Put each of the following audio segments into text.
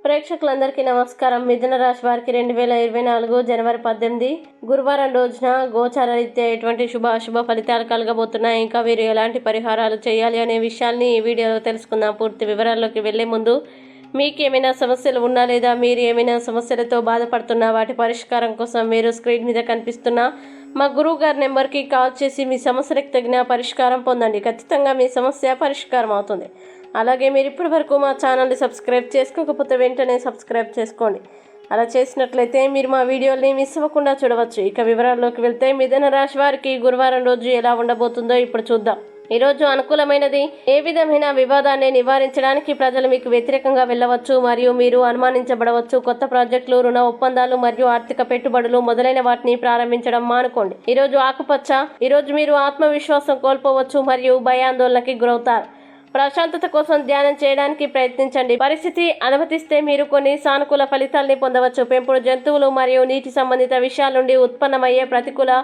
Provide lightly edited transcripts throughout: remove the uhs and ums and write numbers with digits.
ప్రేక్షకులందరికీ నమస్కారం. మిథున రాశి వారికి 2024 జనవరి 18 గురువారం రోజున గోచార రీత్యా ఎటువంటి అశుభ ఫలితాలు కలగబోతున్నాయి, ఇంకా వీరు ఎలాంటి పరిహారాలు చేయాలి అనే విషయాల్ని ఈ వీడియోలో తెలుసుకుందాం. పూర్తి వివరాల్లోకి వెళ్లే ముందు మీకు ఏమైనా సమస్యలు ఉన్నా లేదా మీరు ఏమైనా సమస్యలతో బాధపడుతున్నా వాటి పరిష్కారం కోసం మీరు స్క్రీన్ మీద కనిపిస్తున్న మా గురువు గారి నెంబర్కి కాల్ చేసి మీ సమస్యలకు తగిన పరిష్కారం పొందండి. ఖచ్చితంగా మీ సమస్య పరిష్కారం అవుతుంది. అలాగే మీరు ఇప్పటి వరకు మా ఛానల్ని సబ్స్క్రైబ్ చేసుకోకపోతే వెంటనే సబ్స్క్రైబ్ చేసుకోండి. అలా చేసినట్లయితే మీరు మా వీడియోని మిస్ అవ్వకుండా చూడవచ్చు. ఇక వివరాల్లోకి వెళ్తే మిథున రాశి వారికి గురువారం రోజు ఎలా ఉండబోతుందో ఇప్పుడు చూద్దాం. ఈరోజు అనుకూలమైనది. ఏ విధమైన వివాదాన్ని నివారించడానికి ప్రజలు మీకు వ్యతిరేకంగా వెళ్ళవచ్చు మరియు మీరు అనుమానించబడవచ్చు. కొత్త ప్రాజెక్టులు, రుణ ఒప్పందాలు మరియు ఆర్థిక పెట్టుబడులు మొదలైన వాటిని ప్రారంభించడం మానుకోండి. ఈరోజు ఆకుపచ్చ. ఈరోజు మీరు ఆత్మవిశ్వాసం కోల్పోవచ్చు మరియు భయాందోళనకి గురవుతారు. ప్రశాంతత కోసం ధ్యానం చేయడానికి ప్రయత్నించండి. పరిస్థితి అనుమతిస్తే మీరు కొన్ని సానుకూల ఫలితాల్ని పొందవచ్చు. పెంపుడు జంతువులు మరియు నీటి సంబంధిత విషయాల నుండి ఉత్పన్నమయ్యే ప్రతికూల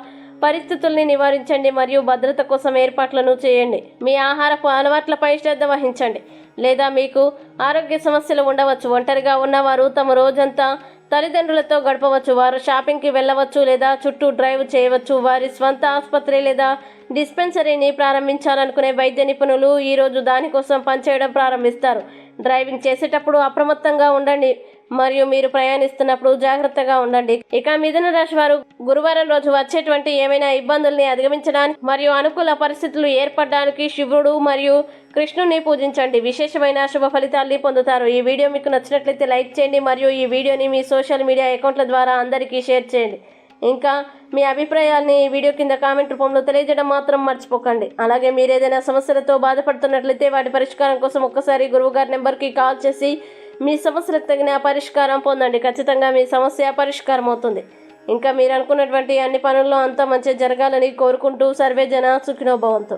పరిస్థితుల్ని నివారించండి మరియు భద్రత కోసం ఏర్పాట్లను చేయండి. మీ ఆహారపు అలవాట్లపై శ్రద్ధ వహించండి లేదా మీకు ఆరోగ్య సమస్యలు ఉండవచ్చు. ఒంటరిగా ఉన్నవారు తమ రోజంతా తల్లిదండ్రులతో గడపవచ్చు. వారు షాపింగ్కి వెళ్ళవచ్చు లేదా చుట్టూ డ్రైవ్ చేయవచ్చు. వారి స్వంత ఆసుపత్రి లేదా డిస్పెన్సరీని ప్రారంభించాలనుకునే వైద్య నిపుణులు ఈరోజు దానికోసం పనిచేయడం ప్రారంభిస్తారు. డ్రైవింగ్ చేసేటప్పుడు అప్రమత్తంగా ఉండండి మరియు మీరు ప్రయాణిస్తున్నప్పుడు జాగ్రత్తగా ఉండండి. ఇక మిథున రాశి వారు గురువారం రోజు వచ్చేటువంటి ఏమైనా ఇబ్బందుల్ని అధిగమించడానికి మరియు అనుకూల పరిస్థితులు ఏర్పడడానికి శివుడు మరియు కృష్ణుని పూజించండి. విశేషమైన శుభ ఫలితాల్ని పొందుతారు. ఈ వీడియో మీకు నచ్చినట్లయితే లైక్ చేయండి మరియు ఈ వీడియోని మీ సోషల్ మీడియా అకౌంట్ల ద్వారా అందరికీ షేర్ చేయండి. ఇంకా మీ అభిప్రాయాల్ని ఈ వీడియో కింద కామెంట్ రూపంలో తెలియజేయడం మాత్రం మర్చిపోకండి. అలాగే మీరు ఏదైనా సమస్యలతో బాధపడుతున్నట్లయితే వాటి పరిష్కారం కోసం ఒక్కసారి గురువుగారి నెంబర్కి కాల్ చేసి మీ సమస్యలకు తగిన పరిష్కారం పొందండి. ఖచ్చితంగా మీ సమస్య పరిష్కారం అవుతుంది. ఇంకా మీరు అనుకున్నటువంటి అన్ని పనుల్లో అంతా మంచి జరగాలని కోరుకుంటూ సర్వేజన సుఖినో భవంతు.